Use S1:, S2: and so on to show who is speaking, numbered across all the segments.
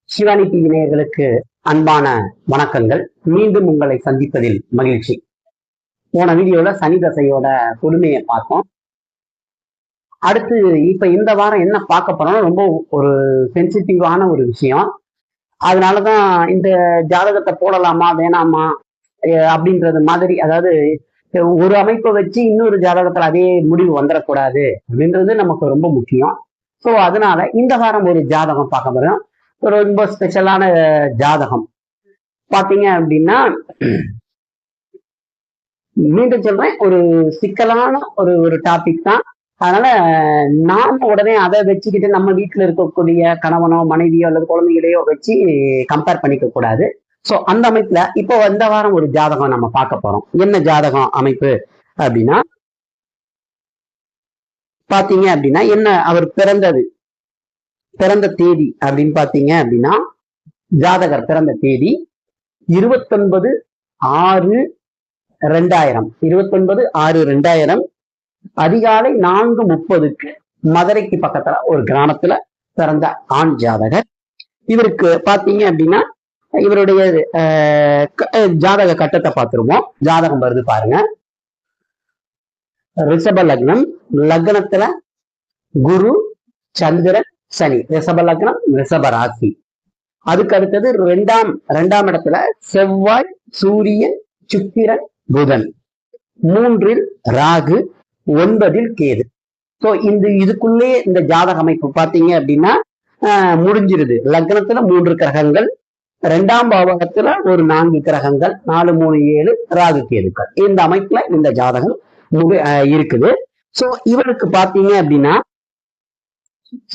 S1: Shivani TV நேயர்களுக்கு அன்பான வணக்கங்கள். மீண்டும் உங்களை சந்திப்பதில் மகிழ்ச்சி. போன வீடியோல சனி தசையோட கொடுமையை பார்த்தோம். அடுத்து இப்ப இந்த வாரம் என்ன பார்க்க போறோம்னா ரொம்ப ஒரு சென்சிட்டிவான ஒரு விஷயம். அதனாலதான் இந்த ஜாதகத்தை போடலாமா வேணாமா அப்படின்றது மாதிரி, அதாவது ஒரு அமைப்பை வச்சு இன்னொரு ஜாதகத்துல அதே முடிவு வந்துடக்கூடாது அப்படின்றது நமக்கு ரொம்ப முக்கியம். ஸோ அதனால இந்த வாரம் ஒரு ஜாதகம் பார்க்க போறோம். ஒரு ரொம்ப ஸ்பெஷலான ஜாதகம் பாத்தீங்க அப்படின்னா, மீண்டும் சொல்றேன், ஒரு சிக்கலான ஒரு டாபிக் தான். அதனால நாம உடனே அதை வச்சுக்கிட்டு நம்ம வீட்டுல இருக்கக்கூடிய கணவனோ மனைவியோ அல்லது குழந்தைகளையோ வச்சு கம்பேர் பண்ணிக்க கூடாது. சோ அந்த அமைப்புல இப்போ இந்த வாரம் ஒரு ஜாதகம் நம்ம பார்க்க போறோம். என்ன ஜாதகம் அமைப்பு அப்படின்னா, பாத்தீங்க அப்படின்னா என்ன அவர் பிறந்த தேதி அப்படின்னு பாத்தீங்க அப்படின்னா, ஜாதகர் பிறந்த தேதி 29/6/2000 அதிகாலை 4:30 மதுரைக்கு பக்கத்துல ஒரு கிராமத்துல பிறந்த ஆண் ஜாதகர். இவருக்கு பாத்தீங்க அப்படின்னா இவருடைய ஜாதக கட்டத்தை பார்த்துருவோம். ஜாதகம் வருது பாருங்க. ரிஷப லக்னம், லக்னத்துல குரு சந்திரன் சனி. ரிஷப லக்னம், ரிஷப ராசி. அதுக்கு அடுத்தது இரண்டாம் இடத்துல செவ்வாய் சூரியன் சுக்கிரன் புதன். 3ல் ராகு, 9ல் கேது. சோ இதுக்குள்ளே இந்த ஜாதக அமைப்பு பாத்தீங்க அப்படின்னா முடிஞ்சிருது. லக்னத்துல 3 கிரகங்கள், 2ஆம் பாவகத்துல ஒரு 4 கிரகங்கள், 4, 3, 7 ராகு கேதுக்கள். இந்த அமைப்புல இந்த ஜாதகம் இருக்குது. சோ இவருக்கு பாத்தீங்க அப்படின்னா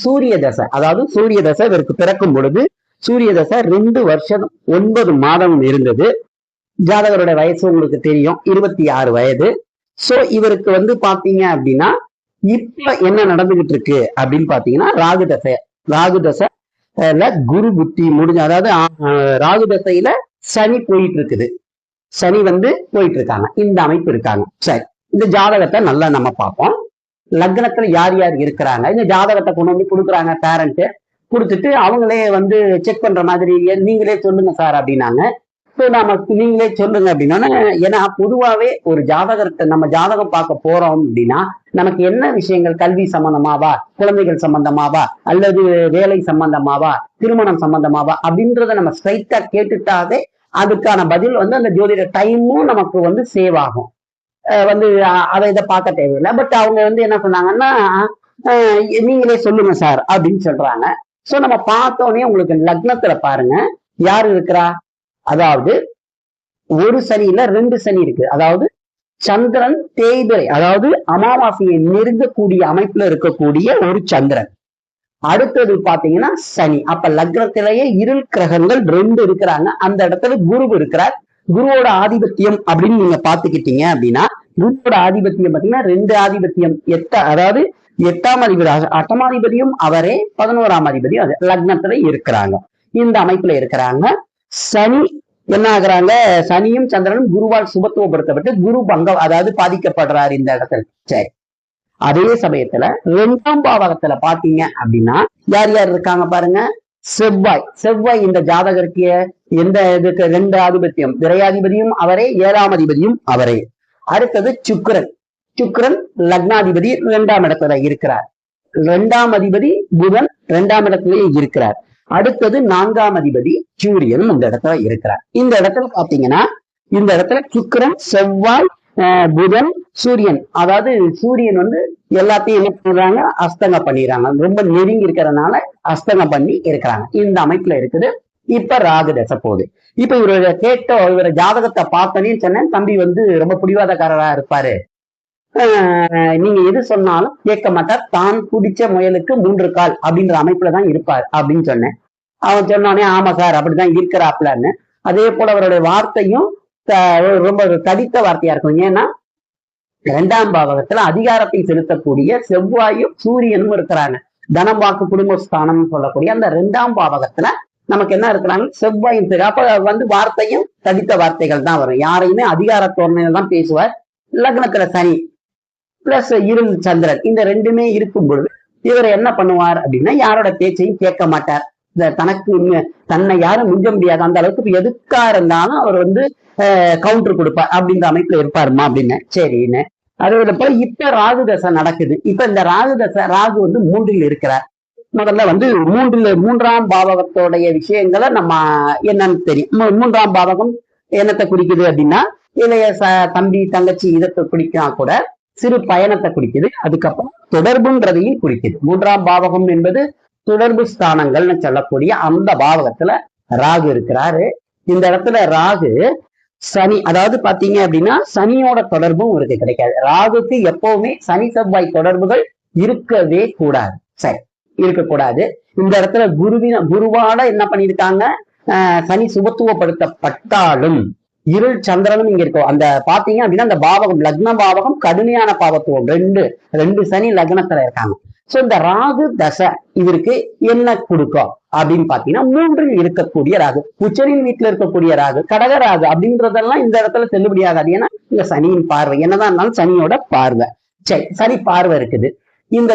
S1: சூரிய தசை, அதாவது சூரிய தசை இவருக்கு பிறக்கும் பொழுது சூரிய தசை 2 வருஷம் 9 மாதம் இருந்தது. ஜாதகருடைய வயசு உங்களுக்கு தெரியும், 26 வயது. சோ இவருக்கு பாத்தீங்க அப்படின்னா இப்ப என்ன நடந்துகிட்டு இருக்கு அப்படின்னு பாத்தீங்கன்னா ராகு தசைல குரு புத்தி முடிஞ்ச, அதாவது ராகு தசையில சனி போயிட்டு இருக்குது. சனி போயிட்டு இருக்காங்க. இந்த அமைப்பு இருக்காங்க. சரி, இந்த ஜாதகத்தை நல்லா நம்ம பார்ப்போம். லக்னத்துல யார் யார் இருக்கிறாங்க, இந்த ஜாதகத்தை கொண்டு வந்து கொடுக்குறாங்க பேரண்ட். கொடுத்துட்டு அவங்களே செக் பண்ற மாதிரி நீங்களே சொல்லுங்க சார் அப்படின்னாங்க. ஸோ நீங்களே சொல்லுங்க அப்படின்னா, ஏன்னா பொதுவாகவே ஒரு ஜாதகத்தை நம்ம ஜாதகம் பார்க்க போறோம் அப்படின்னா நமக்கு என்ன விஷயங்கள், கல்வி சம்பந்தமாவா, குழந்தைகள் சம்பந்தமாவா, அல்லது வேலை சம்பந்தமாவா, திருமணம் சம்பந்தமாவா அப்படின்றத நம்ம ஸ்ட்ரைட்டா கேட்டுட்டாவே அதுக்கான பதில் அந்த ஜோதிட டைமும் நமக்கு சேவ் ஆகும். அதை இதை பார்க்க தேவையில்லை. பட் அவங்க என்ன சொன்னாங்கன்னா, நீங்களே சொல்லுங்க சார் அப்படின்னு சொல்றாங்க. சோ நம்ம பார்த்தோன்னே உங்களுக்கு லக்னத்துல பாருங்க யாரு இருக்கிறா, அதாவது ஒரு சனியில 2 சனி இருக்கு. அதாவது சந்திரன் தேய்பிறை, அதாவது அமாவாசையை நெருங்கக்கூடிய அமைப்புல இருக்கக்கூடிய ஒரு சந்திரன். அடுத்தது பாத்தீங்கன்னா சனி. அப்ப லக்னத்திலேயே இருள் கிரகங்கள் 2 இருக்கிறாங்க. அந்த இடத்துல குரு இருக்கிறார். குருவோட ஆதிபத்தியம் அப்படின்னு நீங்க பாத்துக்கிட்டீங்க அப்படின்னா, குருவோட ஆதிபத்தியம் பாத்தீங்கன்னா 2 ஆதிபத்தியம், அதாவது 8ஆம் அதிபதி, 8ஆம் அதிபதியும் அவரே, 11ஆம் அதிபதியும் அது லக்னத்துல இருக்கிறாங்க. இந்த அமைப்புல இருக்கிறாங்க. சனி என்ன ஆகுறாங்க, சனியும் சந்திரனும் குருவால் சுபத்துவப்படுத்தப்பட்டு குரு பங்கம், அதாவது பாதிக்கப்படுறாரு இந்த இடத்துல. சரி, அதே சமயத்துல 2ஆம் பாவகத்துல பாத்தீங்க அப்படின்னா யார் யார் இருக்காங்க பாருங்க. செவ்வாய் இந்த ஜாதகருக்கு எந்த இதுக்கு 2 ஆதிபத்தியம், விரையாதிபதியும் அவரே, 7ஆம் அதிபதியும் அவரே. அடுத்தது சுக்கிரன் லக்னாதிபதி 2ஆம் இடத்துல இருக்கிறார். 2ஆம் அதிபதி புதன் 2ஆம் இடத்திலேயே இருக்கிறார். அடுத்தது 4ஆம் அதிபதி சூரியன் இந்த இடத்துல இருக்கிறார். இந்த இடத்துல பாத்தீங்கன்னா இந்த இடத்துல சுக்கிரன், செவ்வாய், புதன், சூரியன், அதாவது சூரியன் எல்லாத்தையும் என்ன பண்றாங்க, அஸ்தங்கம் பண்ணிடுறாங்க. ரொம்ப நெருங்கி இருக்கிறதுனால அஸ்தங்கம் பண்ணி இருக்கிறாங்க. இந்த அமைப்புல இருக்குது. இப்ப ராகு தசை போகுது. இப்ப இவர ஜாதகத்தை பார்த்தனே சொன்னேன், தம்பி ரொம்ப பிடிவாதக்காரரா இருப்பாரு, நீங்க எது சொன்னாலும் கேட்க மாட்டார், தான் குடிச்ச முயலுக்கு 3 கால் அப்படின்ற அமைப்புலதான் இருப்பார் அப்படின்னு சொன்னேன். அவன் சொன்னானே ஆமா சார் அப்படிதான் இருக்கிறாப்லன்னு. அதே போல அவருடைய வார்த்தையும் ரொம்ப தடித்த வார்த்தையா இருக்கும். ஏன்னா 2ஆம் பாவகத்துல அதிகாரத்தை செலுத்தக்கூடிய செவ்வாயும் சூரியனும் இருக்கிறாங்க. தனம் வாக்கு குடும்பஸ்தானம் சொல்லக்கூடிய அந்த 2ஆம் பாவகத்துல நமக்கு என்ன இருக்கிறாங்க, செவ்வாயும் சரி. அப்ப வார்த்தையும் தடித்த வார்த்தைகள் தான் வரும். யாரையுமே அதிகார தோரணையில தான் பேசுவார். லக்னத்துல சனி பிளஸ் இருள் சந்திரன், இந்த 2மே இருக்கும் பொழுது இவர் என்ன பண்ணுவார் அப்படின்னா யாரோட பேச்சையும் கேட்க மாட்டார். தனக்கு தன்னை யாரும் மிஞ்ச முடியாது அந்த அளவுக்கு எதுக்கா இருந்தாலும் அவர் வந்து கவுண்டர் கொடுப்பார் அப்படின்ற அமைப்புல இருப்பாருமா அப்படின்னு. சரின்னு அதே போல இப்ப ராகு தசை நடக்குது. இப்ப இந்த ராகு தசை ராகு வந்து 3ல் இருக்கிறார். முதல்ல வந்து மூன்றாம் பாவகத்தோடைய விஷயங்களை நம்ம என்னன்னு தெரியும். 3ஆம் பாவகம் என்னத்தை குறிக்குது அப்படின்னா இளைய தம்பி தங்கச்சி இதத்தை குறிக்கா கூட சிறு பயணத்தை குறிக்குது. அதுக்கப்புறம் தொடர்புன்றதையும் குறிக்குது. 3ஆம் பாவகம் என்பது தொடர்பு ஸ்தானங்கள்னு சொல்லக்கூடிய அந்த பாவகத்துல ராகு இருக்கிறாரு. இந்த இடத்துல ராகு சனி, அதாவது பாத்தீங்க அப்படின்னா சனியோட தொடர்பும் இவருக்கு கிடைக்காது. ராகுக்கு எப்பவுமே சனி செவ்வாய் தொடர்புகள் இருக்கவே கூடாது. சரி, இருக்கக்கூடாது. இந்த இடத்துல குருவால என்ன பண்ணிருக்காங்க, சனி சுபத்துவப்படுத்தப்பட்டாலும் இருள் சந்திரனும் இங்க இருக்கும். அந்த பாத்தீங்க அப்படின்னா அந்த பாவகம் லக்ன பாவகம் கடுமையான பாவத்துவம் ரெண்டு சனி லக்னத்துல இருக்காங்க. சோ இந்த ராகு தசை இவருக்கு என்ன கொடுக்கும் அப்படின்னு பாத்தீங்கன்னா 3ல் இருக்கக்கூடிய ராகு, உச்சரின் வீட்டுல இருக்கக்கூடிய ராகு, கடக ராகு அப்படின்றதெல்லாம் இந்த இடத்துல செல்லுபடியாகாது. ஏன்னா இந்த சனியின் பார்வை என்னதான் இருந்தாலும் சனியோட பார்வை. சரி, சனி பார்வை இருக்குது. இந்த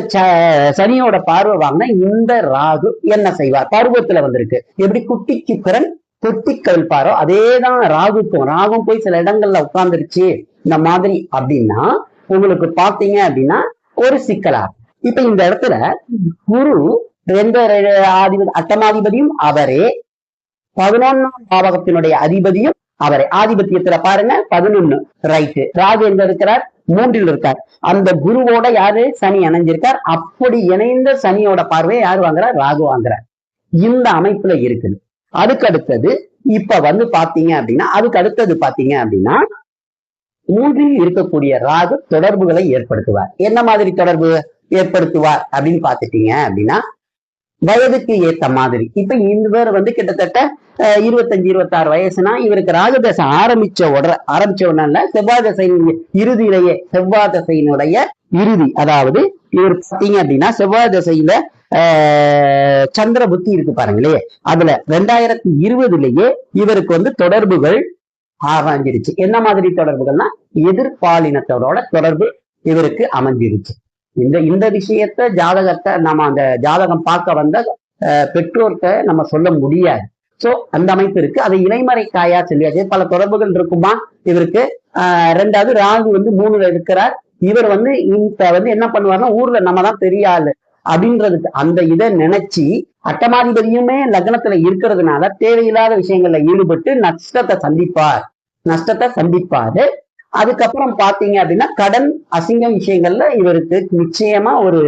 S1: சனியோட பார்வை வாங்கினா இந்த ராகு என்ன செய்வார்? பருவத்துல வந்திருக்கு. எப்படி குட்டிக்கு பிறன் தொட்டி கவிழ்ப்பாரோ அதேதான் ராகும் போய் சில இடங்கள்ல உட்கார்ந்துருச்சு இந்த மாதிரி அப்படின்னா உங்களுக்கு பாத்தீங்க அப்படின்னா ஒரு சிக்கலா. இப்ப இந்த இடத்துல குரு 2 அட்டமாதிபதியும் அவரே, 11ஆம் பாவகத்தினுடைய அதிபதியும் அவரே. ஆதிபத்தியத்துல பாருங்க 11 ரைட்டு. ராகு எங்க இருக்கிறார்? 3ல் இருக்கார். அந்த குருவோட யாரு? சனி இணைஞ்சிருக்கார். அப்படி இணைந்த சனியோட பார்வையை யாரு வாங்குறார்? ராகு வாங்குறார். இந்த அமைப்புல இருக்குது. அதுக்கு அடுத்தது இப்ப வந்து பாத்தீங்க அப்படின்னா 3ல் இருக்கக்கூடிய ராகு தொடர்புகளை ஏற்படுத்துவார். என்ன மாதிரி தொடர்பு ஏற்படுத்துவார் அப்படின்னு பாத்துட்டீங்க அப்படின்னா வயதுக்கு ஏத்த மாதிரி. இப்ப இவர் வந்து கிட்டத்தட்ட 25-26 வயசுனா இவருக்கு ராகுதசை ஆரம்பிச்ச உடனே செவ்வாய் தசையின் இறுதியிலேயே, செவ்வாய் தசையினுடைய இறுதி, அதாவது இவர் பார்த்தீங்க அப்படின்னா செவ்வாய் தசையில சந்திர புத்தி இருக்கு பாருங்களே, அதுல 2020லயே இவருக்கு வந்து தொடர்புகள் அமைஞ்சிருச்சு. என்ன மாதிரி தொடர்புகள்னா எதிர்பாலினத்தோட தொடர்பு இவருக்கு அமைஞ்சிருச்சு. இந்த விஷயத்த ஜாதகத்தை நம்ம அந்த ஜாதகம் பார்க்க வந்த பெற்றோர்கிட்ட நம்ம சொல்ல முடியாது. சோ அந்த அமைப்பு இருக்கு. அதை இலைமறை காயா சொல்லியாச்சு. பல தொடர்புகள் இருக்குமா இவருக்கு. 2வது ராகு வந்து 3ல இருக்கிறார். இவர் வந்து இப்ப வந்து என்ன பண்ணுவார்னா ஊர்ல நம்ம தான் பெரிய ஆளு அப்படின்றதுக்கு அந்த இதை நினைச்சு அட்டமாதிபதியுமே லக்னத்துல இருக்கிறதுனால தேவையில்லாத விஷயங்கள்ல ஈடுபட்டு நஷ்டத்தை சந்திப்பாரு. அதுக்கப்புறம் பாத்தீங்க அப்படின்னா கடன் அசிங்கம் விஷயங்கள்ல இவருக்கு நிச்சயமா ஒரு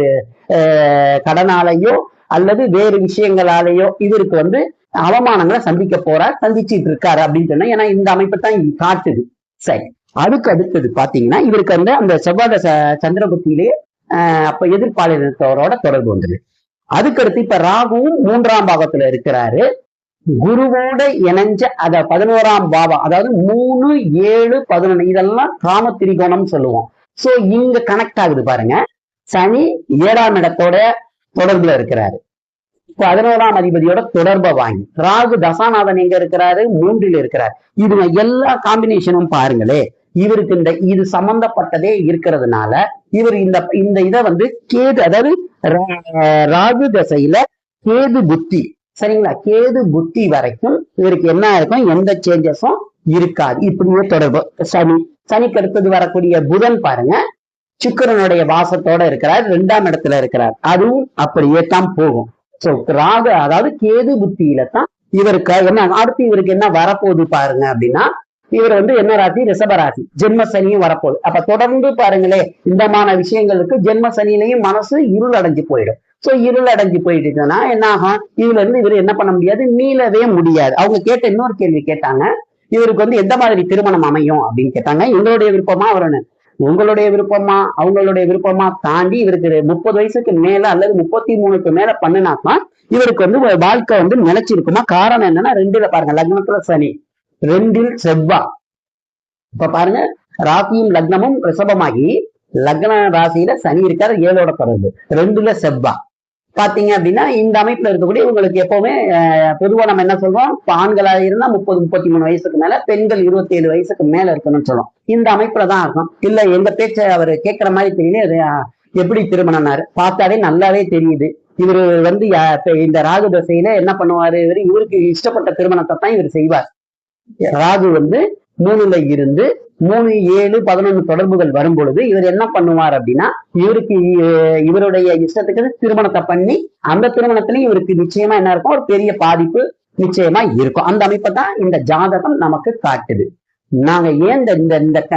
S1: கடனாலேயோ அல்லது வேறு விஷயங்களாலேயோ இவருக்கு வந்து அவமானங்களை சந்திச்சிட்டு இருக்காரு அப்படின்னு சொன்னா, ஏன்னா இந்த அமைப்பை தான் காட்டுது. சரி, அதுக்கு அடுத்தது பாத்தீங்கன்னா இவருக்கு வந்து அந்த செவ்வாய் சந்திரபுத்தியிலேயே அப்ப எதிர்பாலினத்தோரோட தொடர்பு வந்தது. அதுக்கடுத்து இப்ப ராகுவும் 3ஆம் பாவத்துல இருக்கிறாரு. குருவோட இணைஞ்ச 11ஆம் பாவம், அதாவது 3, 7, 11 இதெல்லாம் காம திரிகோணம் சொல்லுவோம். சோ இங்க கனெக்ட் ஆகுது பாருங்க. சனி 7ஆம் இடத்தோட தொடர்புல இருக்கிறாரு. 11ஆம் அதிபதியோட தொடர்பை வாங்கி ராகு தசாநாதன் எங்க இருக்கிறாரு? 3ல் இருக்கிறார். இது எல்லா காம்பினேஷனும் பாருங்களே, இவருக்கு இது சம்பந்தப்பட்டதே இருக்கிறதுனால இவர் இந்த இதை வந்து கேது, அதாவது ராகு தசையில கேது புத்தி, சரிங்களா, கேது புத்தி வரைக்கும் இவருக்கு என்ன இருக்கும்? எந்த சேஞ்சஸும் இருக்காது. இப்படியே தொடர்பு. சனிக்கு அடுத்தது வரக்கூடிய புதன் பாருங்க, சுக்கிரனுடைய வாசத்தோட இருக்கிறார், 2ஆம் இடத்துல இருக்கிறார். அதுவும் அப்படியே தான் போகும். சோ ராகு, அதாவது கேது புத்தியில தான் இவருக்கு என்ன அடுத்து இவருக்கு என்ன வரப்போகுது பாருங்க அப்படின்னா, இவர் வந்து என்ன ராசி? ரிஷப ராசி. ஜென்ம சனியும் வரப்போகுது. அப்ப தொடர்ந்து பாருங்களே, இந்தமான விஷயங்களுக்கு ஜென்ம சனியிலையும் மனசு இருள் அடைஞ்சு போயிடும். சோ இருள் அடைஞ்சு போயிட்டுன்னா என்ன ஆகும்? இதுல இருந்து இவர் என்ன பண்ண முடியாது? மீளவே முடியாது. அவங்க கேட்ட இன்னொரு கேள்வி கேட்டாங்க, இவருக்கு வந்து எந்த மாதிரி திருமணம் அமையும் அப்படின்னு கேட்டாங்க. எங்களுடைய விருப்பமா உங்களுடைய விருப்பமா அவங்களுடைய விருப்பமா தாண்டி இவருக்கு 30 வயசுக்கு மேல அல்லது 33க்கு மேல பண்ணினாதான் இவருக்கு வந்து வாழ்க்கை வந்து நிலைச்சிருக்குமா. காரணம் என்னன்னா 2ல பாருங்க, லக்னத்துல சனி, 2ல் செவ்வாய். இப்ப பாருங்க, ராசியும் லக்னமும் ரிஷபமாகி லக்ன ராசியில சனி இருக்காரு, 7ஓட தொடர்பு, 2ல செவ்வாய். பாத்தீங்க அப்படின்னா இந்த அமைப்புல இருக்கக்கூடிய உங்களுக்கு எப்பவுமே பொதுவா நம்ம என்ன சொல்றோம்? ஆண்களா இருந்தா 30-33 வயசுக்கு மேல, பெண்கள் 27 வயசுக்கு மேல இருக்கணும்னு சொல்றோம். இந்த அமைப்புலதான் இருக்கும். இல்ல எங்க பேச்ச அவர் கேட்கிற மாதிரி தெரியல, எப்படி திருமணம்னாரு பார்த்தாலே நல்லாவே தெரியுது. இவரு வந்து இந்த ராகு தசையில என்ன பண்ணுவாரு, இவருக்கு இஷ்டப்பட்ட திருமணத்தை தான் இவர் செய்வார். ராகு வந்து 3ல இருந்து 3, 7, 11 தொடர்புகள் வரும் பொழுது இவர் என்ன பண்ணுவார் அப்படின்னா, இவருக்கு இவருடைய இஷ்டத்துக்கு திருமணத்தை பண்ணி அந்த திருமணத்திலையும் இவருக்கு நிச்சயமா என்ன இருக்கும், ஒரு பெரிய பாதிப்பு நிச்சயமா இருக்கும். அந்த அமைப்பை தான் இந்த ஜாதகம் நமக்கு காட்டுது. நாங்க ஏன்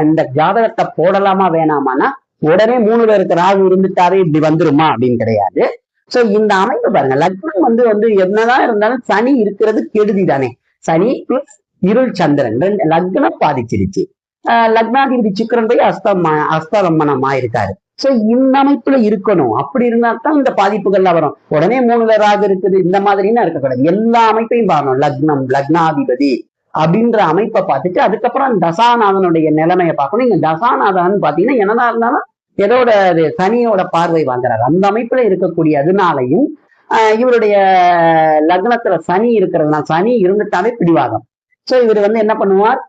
S1: இந்த ஜாதகத்தை போடலாமா வேணாமான்னா, உடனே 3ல இருக்கிற ராகு இருந்துட்டாவே இப்படி வந்துருமா அப்படின்னு கிடையாது. சோ இந்த அமைப்பு பாருங்க, லக்னம் வந்து என்னதான் இருந்தாலும் சனி இருக்கிறது கெடுதி தானே. சனி பிளஸ் இருள் சந்திரன் லக்னம் பாதிச்சிருச்சு. லக்னாதிபதி சுக்கிரன் போய் அஸ்தமனம் ஆயிருக்காரு. சோ இந்த அமைப்புல இருக்கணும். அப்படி இருந்தா தான் இந்த பாதிப்புகள்லாம் வரும். உடனே 3ல ராகு இருக்குது இந்த மாதிரின்னு இருக்கக்கூடாது. எல்லா அமைப்பையும் பார்க்கணும். லக்னம், லக்னாதிபதி அப்படின்ற அமைப்பை பார்த்துட்டு அதுக்கப்புறம் தசாநாதனுடைய நிலைமையை பார்க்கணும். இங்க தசாநாதன் பாத்தீங்கன்னா என்னதான் இருந்தாலும் எதோட சனியோட பார்வை வாங்குறாரு. அந்த அமைப்புல இருக்கக்கூடிய அதனாலையும் இவருடைய லக்னத்துல சனி இருக்கிறதுனால, சனி இருந்துட்டாவே பிடிவாதம். சோ இவர் வந்து என்ன பண்ணுவார்,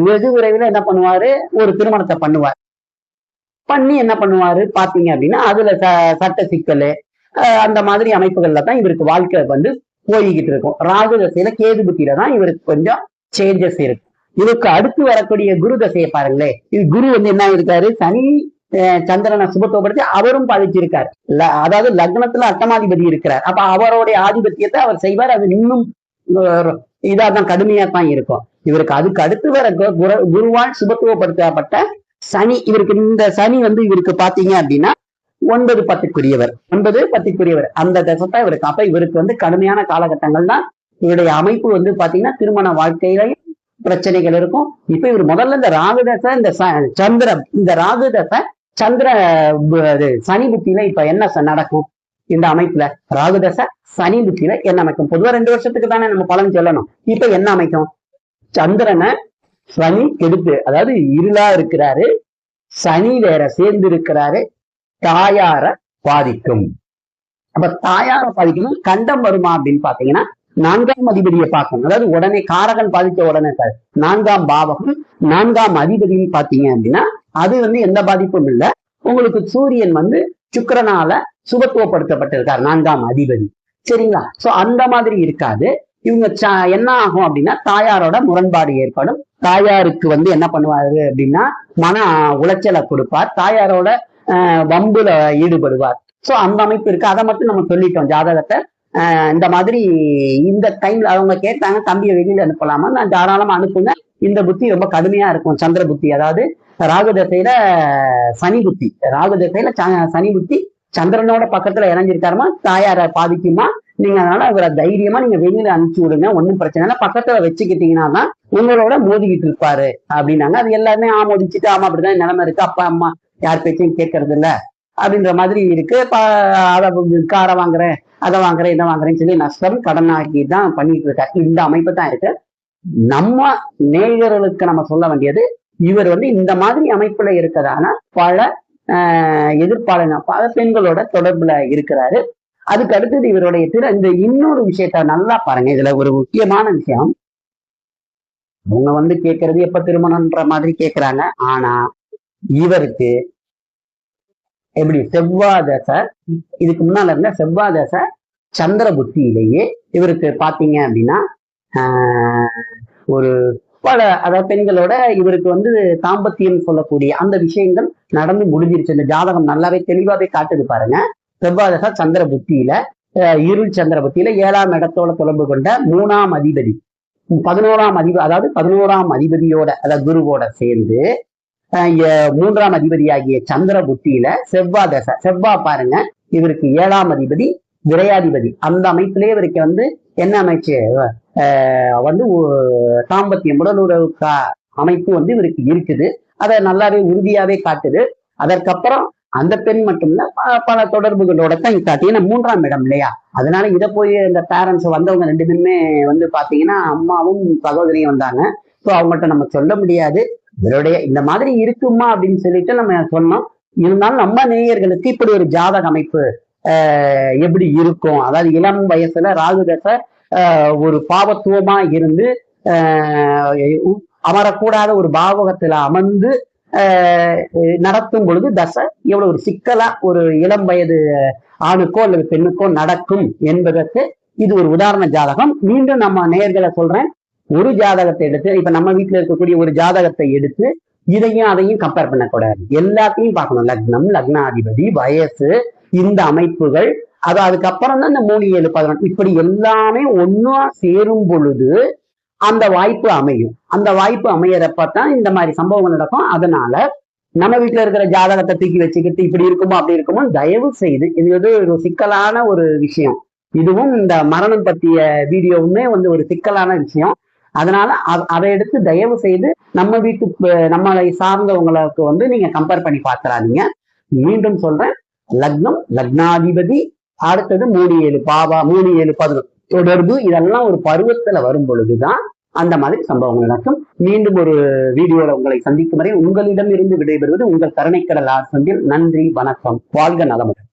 S1: வெகு விரைவில் என்ன பண்ணுவாரு, ஒரு திருமணத்தை பண்ணுவார். பண்ணி என்ன பண்ணுவாரு பாத்தீங்க அப்படின்னா, அதுல சட்ட சிக்கல் அந்த மாதிரி அமைப்புகள்ல தான் இவருக்கு வாழ்க்கை வந்து போய்கிட்டு இருக்கும். ராகு தசையில கேது புத்தியில தான் இவருக்கு கொஞ்சம் சேஞ்சஸ் இருக்கு. இவருக்கு அடுத்து வரக்கூடிய குரு தசையை பாருங்களேன். இது குரு வந்து என்ன இருக்காரு, சனி சந்திரனை சுபத்துவப்படுத்தி அவரும் பாதிச்சிருக்காரு. அதாவது லக்னத்துல அட்டமாதிபதி இருக்கிறார். அப்ப அவருடைய ஆதிபத்தியத்தை அவர் செய்வார். அது இன்னும் இதாதான் கடுமையா தான் இருக்கும். இவருக்கு அதுக்கு அடுத்து வர குருவால் சுபத்துவப்படுத்தப்பட்ட சனி, இவருக்கு இந்த சனி வந்து இவருக்கு பாத்தீங்க அப்படின்னா 9, 10க்குரியவர் அந்த தசை இவருக்கு. அப்ப இவருக்கு வந்து கடுமையான காலகட்டங்கள் தான். இவருடைய அமைப்பு வந்து பாத்தீங்கன்னா திருமண வாழ்க்கையிலையும் பிரச்சனைகள் இருக்கும். இப்ப இவர் முதல்ல இந்த ராகு தசை, இந்த ராகு தசை சந்திர சனி புத்தியில இப்ப என்ன நடக்கும், இந்த அமைப்புல ராகு தசை சனி புத்தியில என்ன அமைக்கும்? பொதுவா 2 வருஷத்துக்கு தானே நம்ம பலன் சொல்லணும். இப்ப என்ன அமைக்கும்? சந்திரனை சனி கெடுத்து, அதாவது இருளா இருக்கிறாரு, சனி வேற சேர்ந்து இருக்கிறாரு, தாயார பாதிக்கும். அப்ப தாயார பாதிக்கணும். கண்டம் வருமா அப்படின்னு பாத்தீங்கன்னா 4ஆம் அதிபதியை பார்க்கணும். அதாவது உடனே காரகன் பாதித்த உடனே 4ஆம் பாவகம் 4ஆம் அதிபதினு பாத்தீங்க அப்படின்னா அது வந்து எந்த பாதிப்பும் இல்லை. உங்களுக்கு சூரியன் வந்து சுக்கிரனால சுபத்துவப்படுத்தப்பட்டிருக்கார் 4ஆம் அதிபதி, சரிங்களா? சோ அந்த மாதிரி இருக்காது. இவங்க என்ன ஆகும் அப்படின்னா தாயாரோட முரண்பாடு ஏற்படும். தாயாருக்கு வந்து என்ன பண்ணுவாரு அப்படின்னா மன உளைச்சலை கொடுப்பார். தாயாரோட வம்புல ஈடுபடுவார். சோ அந்த அமைப்பு இருக்கு. அதை மட்டும் நம்ம சொல்லிட்டோம் ஜாதகத்தை. இந்த மாதிரி இந்த டைம்ல அவங்க கேட்டாங்க, தம்பியை வெளியில அனுப்பலாமா? நான் தாராளமா அனுப்புங்க. இந்த புத்தி ரொம்ப கடுமையா இருக்கும், சந்திர புத்தி. அதாவது ராகு தசையில சனி புத்தி, ராகு தசையில சனி புத்தி சந்திரனோட பக்கத்துல இணைஞ்சிருக்காருமா, தாயார பாதிக்குமா. நீங்க அதனால அவரை தைரியமா நீங்க வெளியில அனுப்பிச்சு விடுங்க, ஒன்னும் பிரச்சனை இல்லை. பக்கத்துல வச்சுக்கிட்டீங்கன்னா தான் உங்களோட மோதிக்கிட்டு இருப்பாரு அப்படின்னாங்க. அது எல்லாருமே ஆமோதிச்சுட்டு ஆமா அப்படிதான் நிலைமை இருக்கு, அப்பா அம்மா யார் பேச்சையும் கேட்கறது இல்ல அப்படின்ற மாதிரி இருக்கு. அதை காரை வாங்குறேன், அதை வாங்குறேன், இதை வாங்குறேன்னு சொல்லி நஷ்டம் கடனாக்கி தான் பண்ணிட்டு இருக்காரு. இந்த அமைப்பு தான் இருக்கு. நம்ம நேயர்களுக்கு நம்ம சொல்ல வேண்டியது, இவர் வந்து இந்த மாதிரி அமைப்புல இருக்கிறதான பல எதிர்ப்பாளன பல பெண்களோட தொடர்புல இருக்கிறாரு. அதுக்கு அடுத்தது இவருடைய இந்த இன்னொரு விஷயத்த நல்லா பாருங்க. இதுல ஒரு முக்கியமான விஷயம், அவங்க வந்து கேட்கறது எப்ப திருமணம்ன்ற மாதிரி கேட்கிறாங்க. ஆனா இவருக்கு எப்படி செவ்வாதசை, இதுக்கு முன்னால இருந்த செவ்வாதசை சந்திர புத்தியிலேயே இவருக்கு பாத்தீங்க அப்படின்னா ஒரு பல, அதாவது பெண்களோட இவருக்கு வந்து தாம்பத்தியம் சொல்லக்கூடிய அந்த விஷயங்கள் நடந்து முடிஞ்சிருச்சு. இந்த ஜாதகம் நல்லாவே தெளிவாவே காட்டுது பாருங்க. செவ்வாதசை சந்திர புத்தியில, இருள் சந்திர புத்தியில 7ஆம் இடத்தோட தொடர்பு கொண்ட 3ஆம் அதிபதி 11ஆம் அதிபதி, அதாவது 11ஆம் அதிபதியோட, அதாவது குருவோட சேர்ந்து 3ஆம் அதிபதியாகிய சந்திர புத்தியில செவ்வாதசை. செவ்வாய் பாருங்க இவருக்கு 7ஆம் அதிபதி, விரையாதிபதி. அந்த அமைப்பிலே இவருக்கு வந்து என்ன அமைச்சு வந்து தாம்பத்தியம் உடலுறவு அமைப்பு வந்து இவருக்கு இருக்குது. அதை நல்லாவே உறுதியாவே காட்டுது. அதற்கப்புறம் அந்த பெண் மட்டும் இல்ல, பல தொடர்புகளோட தான் காட்டு. ஏன்னா 3ஆம் இடம் இல்லையா, அதனால இதை போய் இந்த பேரண்ட்ஸ் வந்தவங்க 2 பேருமே வந்து பாத்தீங்கன்னா அம்மாவும் சகோதரியும் வந்தாங்க. ஸோ அவங்கள்ட்ட நம்ம சொல்ல முடியாது இவருடைய இந்த மாதிரி இருக்குமா அப்படின்னு சொல்லிட்டு நம்ம சொன்னோம். இருந்தாலும் நம்ம நேயர்களுக்கு இப்படி ஒரு ஜாதக அமைப்பு எப்படி இருக்கும், அதாவது இளம் வயசுல ராகுதசை ஒரு பாவத்துவமா இருந்து அமரக்கூடாத ஒரு பாவகத்துல அமர்ந்து நடத்தும் பொழுது தசை எவ்வளவு ஒரு சிக்கலா ஒரு இளம் வயது ஆணுக்கோ அல்லது பெண்ணுக்கோ நடக்கும் என்பதற்கு இது ஒரு உதாரண ஜாதகம். மீண்டும் நம்ம நேயர்களை சொல்றேன், ஒரு ஜாதகத்தை எடுத்து இப்ப நம்ம வீட்டுல இருக்கக்கூடிய ஒரு ஜாதகத்தை எடுத்து இதையும் அதையும் கம்பேர் பண்ணக்கூடாது. எல்லாத்தையும் பார்க்கணும். லக்னம், லக்னாதிபதி, வயசு, இந்த அமைப்புகள், அதுக்கப்புறம் தான் இந்த 3, 7, 11 இப்படி எல்லாமே ஒன்னா சேரும் பொழுது அந்த வாய்ப்பு அமையும். அந்த வாய்ப்பு அமையறப்பதான் இந்த மாதிரி சம்பவங்கள் நடக்கும். அதனால நம்ம வீட்டுல இருக்கிற ஜாதகத்தை தூக்கி வச்சுக்கிட்டு இப்படி இருக்குமோ அப்படி இருக்குமோ தயவு செய்து, இது ஒரு சிக்கலான ஒரு விஷயம். இதுவும் இந்த மரணம் பற்றிய வீடியோவுமே ஒரு சிக்கலான விஷயம். அதனால அதை எடுத்து தயவு செய்து நம்ம வீட்டு நம்மளை சார்ந்தவங்களுக்கு நீங்க கம்பேர் பண்ணி பார்த்துறாதீங்க. மீண்டும் சொல்றேன், லக்னம், லக்னாதிபதி, அடுத்தது 3, 7 பாவா, 3, 7, 11 தொடர்பு, இதெல்லாம் ஒரு பருவத்துல வரும் பொழுதுதான் அந்த மாதிரி சம்பவங்கள் நடக்கும். மீண்டும் ஒரு வீடியோல உங்களை சந்திக்கும் வரை உங்களிடம் இருந்து விடைபெறுவது உங்கள் கருணைக்கடல் ஆர் செந்தில். நன்றி, வணக்கம், வாழ்க நலமுடன்.